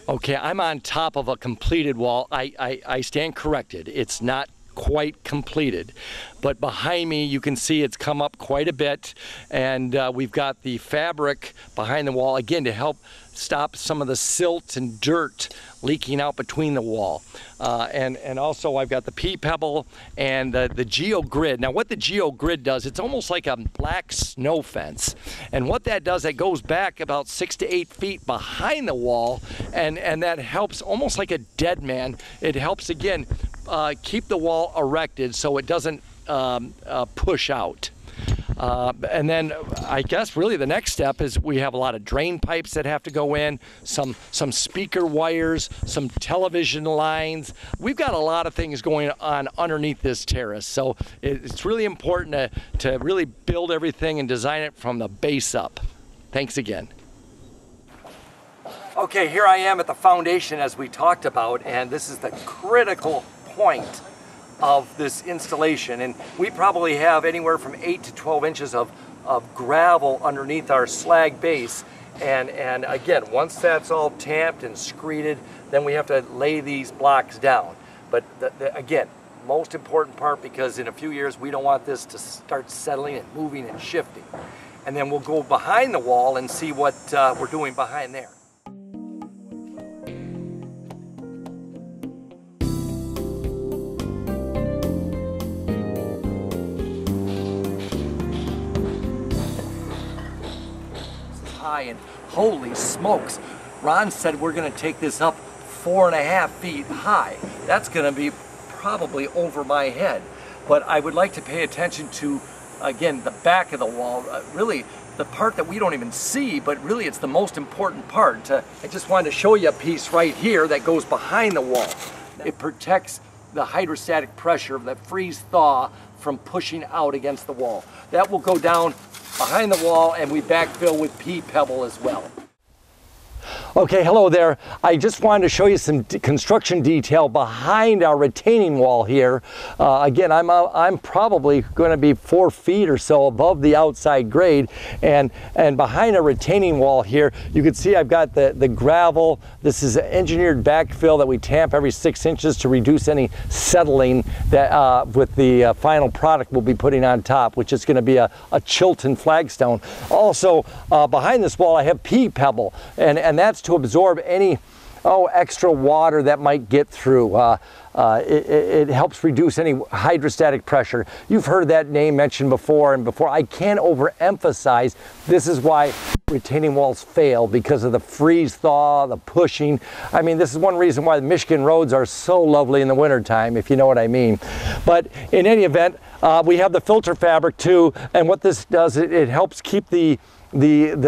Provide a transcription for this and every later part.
Okay, I'm on top of a completed wall. I stand corrected. It's not quite completed, but behind me you can see it's come up quite a bit, and we've got the fabric behind the wall again to help stop some of the silt and dirt leaking out between the wall, and also I've got the pea pebble and the geo grid. Now what the geo grid does, it's almost like a black snow fence, and what that does, that goes back about 6 to 8 feet behind the wall, and that helps almost like a dead man. It helps again keep the wall erected so it doesn't push out. And then I guess really the next step is we have a lot of drain pipes that have to go in, some speaker wires, some television lines. We've got a lot of things going on underneath this terrace, so it's really important to really build everything and design it from the base up. Thanks again. Okay, here I am at the foundation as we talked about, and this is the critical point of this installation, and we probably have anywhere from 8 to 12 inches of gravel underneath our slag base, and again, once that's all tamped and screeded, then we have to lay these blocks down. But again, most important part, because in a few years we don't want this to start settling and moving and shifting. And then we'll go behind the wall and see what we're doing behind there. And holy smokes, Ron said we're going to take this up 4.5 feet high. That's going to be probably over my head. But I would like to pay attention to, again, the back of the wall, really the part that we don't even see, but really it's the most important part. I just wanted to show you a piece right here that goes behind the wall. It protects the hydrostatic pressure of the freeze-thaw from pushing out against the wall. That will go down behind the wall, and we backfill with pea pebble as well. Okay, hello there. I just wanted to show you some construction detail behind our retaining wall here. Again, I'm probably going to be 4 feet or so above the outside grade, and behind a retaining wall here, you can see I've got the gravel. This is an engineered backfill that we tamp every 6 inches to reduce any settling that with the final product we'll be putting on top, which is going to be a Chilton flagstone. Also, behind this wall I have pea pebble, and that's to absorb any extra water that might get through. It helps reduce any hydrostatic pressure. You've heard that name mentioned before and before. I can't overemphasize, this is why retaining walls fail, because of the freeze-thaw, the pushing. I mean, this is one reason why the Michigan roads are so lovely in the wintertime, if you know what I mean. But in any event, we have the filter fabric too, and what this does, it helps keep the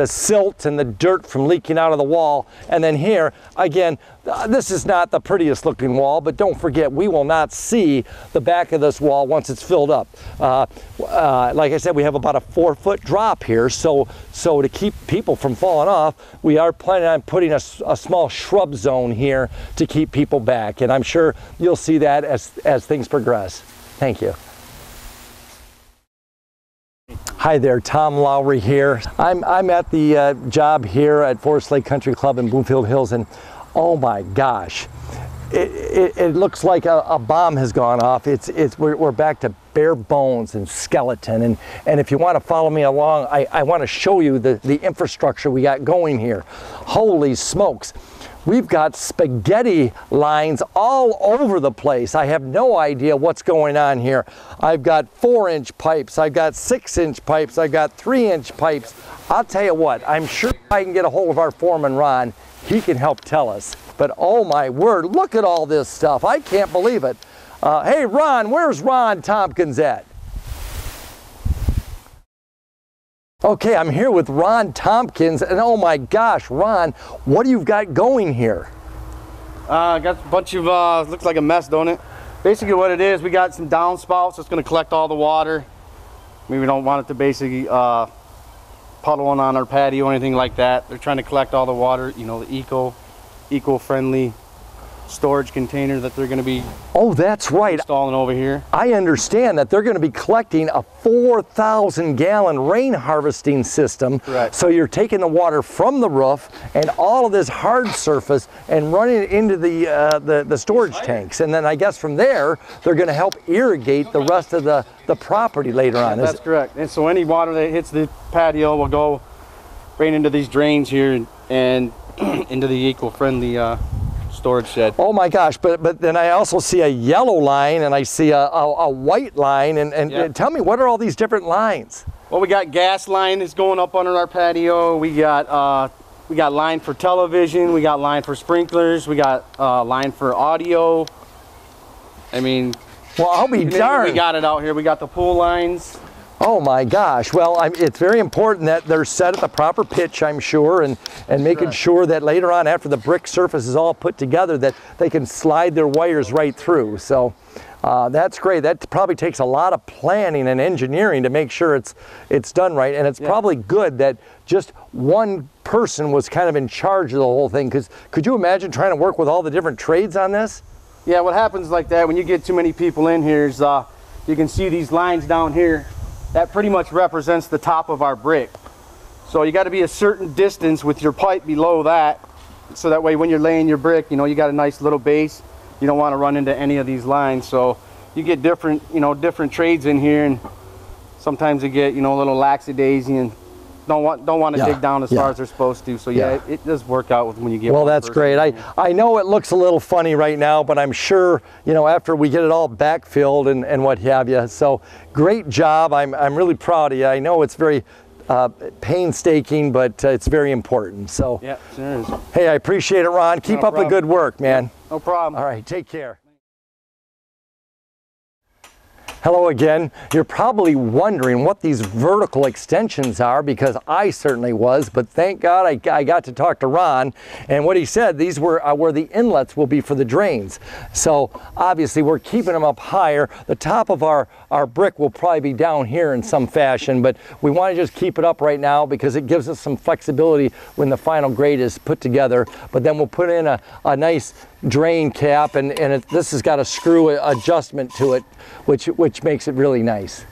silt and the dirt from leaking out of the wall. And then here, again, this is not the prettiest looking wall, but don't forget, we will not see the back of this wall once it's filled up. Like I said, we have about a 4-foot drop here, so to keep people from falling off, we are planning on putting a small shrub zone here to keep people back, and I'm sure you'll see that as things progress. Thank you. Hi there, Tom Lowry here. I'm at the job here at Forest Lake Country Club in Bloomfield Hills, and oh my gosh, it looks like a bomb has gone off. We're back to bare bones and skeleton, and if you want to follow me along, I want to show you the infrastructure we got going here. Holy smokes. We've got spaghetti lines all over the place. I have no idea what's going on here. I've got 4-inch pipes, I've got 6-inch pipes, I've got 3-inch pipes. I'll tell you what, I'm sure I can get a hold of our foreman, Ron. He can help tell us. But oh my word, look at all this stuff. I can't believe it. Hey Ron, where's Ron Tompkins at? Okay, I'm here with Ron Tompkins, and oh my gosh, Ron, what do you got going here? Got a bunch of, looks like a mess, don't it? Basically what it is, we got some downspouts that's going to collect all the water. We don't want it to basically puddle on our patio or anything like that. They're trying to collect all the water, you know, the eco-friendly storage container that they're going to be Oh, that's right. installing over here. I understand that they're going to be collecting a 4,000 gallon rain harvesting system. Correct. So you're taking the water from the roof and all of this hard surface and running it into the storage tanks. And then I guess from there, they're going to help irrigate the rest of the property later on. That's correct. And so any water that hits the patio will go right into these drains here and into the eco-friendly storage shed. Oh my gosh, but then I also see a yellow line and I see a white line and tell me, what are all these different lines? Well, we got gas line that's going up under our patio. We got line for television. We got line for sprinklers. We got line for audio. I mean, well, I'll be darned. We got it out here. We got the pool lines. Oh my gosh, well, it's very important that they're set at the proper pitch, I'm sure, and making sure that later on, after the brick surface is all put together, that they can slide their wires right through. So that's great. That probably takes a lot of planning and engineering to make sure it's done right, and it's probably good that just one person was kind of in charge of the whole thing, because could you imagine trying to work with all the different trades on this? Yeah, what happens like that when you get too many people in here is you can see these lines down here. That pretty much represents the top of our brick. So you got to be a certain distance with your pipe below that, so that way when you're laying your brick, you know, you got a nice little base. You don't want to run into any of these lines. So you get different, different trades in here, and sometimes you get, a little lackadaisy and don't want to dig down as far as they're supposed to. So yeah, it does work out when you get. Well, that's great. I know it looks a little funny right now, but I'm sure after we get it all backfilled and what have you. So great job. I'm really proud of you. I know it's very painstaking, but it's very important. So yeah, sure is. Hey, I appreciate it, Ron. Keep up the good work, man. No problem. All right, take care. Hello again. You're probably wondering what these vertical extensions are, because I certainly was, but thank God I got to talk to Ron, and what he said, these were where the inlets will be for the drains. So obviously we're keeping them up higher. The top of our brick will probably be down here in some fashion, but we want to just keep it up right now because it gives us some flexibility when the final grade is put together. But then we'll put in a nice drain cap, and this has got a screw adjustment to it, which makes it really nice.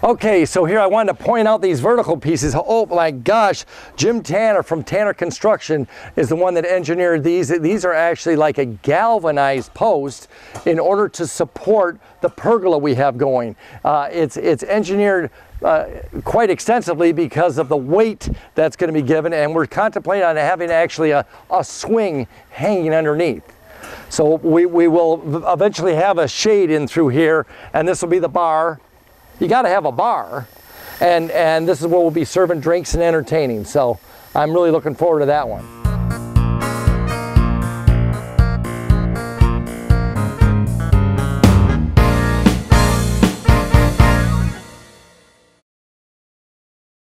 Okay, so here I wanted to point out these vertical pieces. Oh my gosh, Jim Tanner from Tanner Construction is the one that engineered these. These are actually like a galvanized post in order to support the pergola we have going. It's engineered quite extensively because of the weight that's going to be given, and we're contemplating on having actually a swing hanging underneath. So we will eventually have a shade in through here, and this will be the bar. You got to have a bar, and this is where we'll be serving drinks and entertaining. So I'm really looking forward to that one.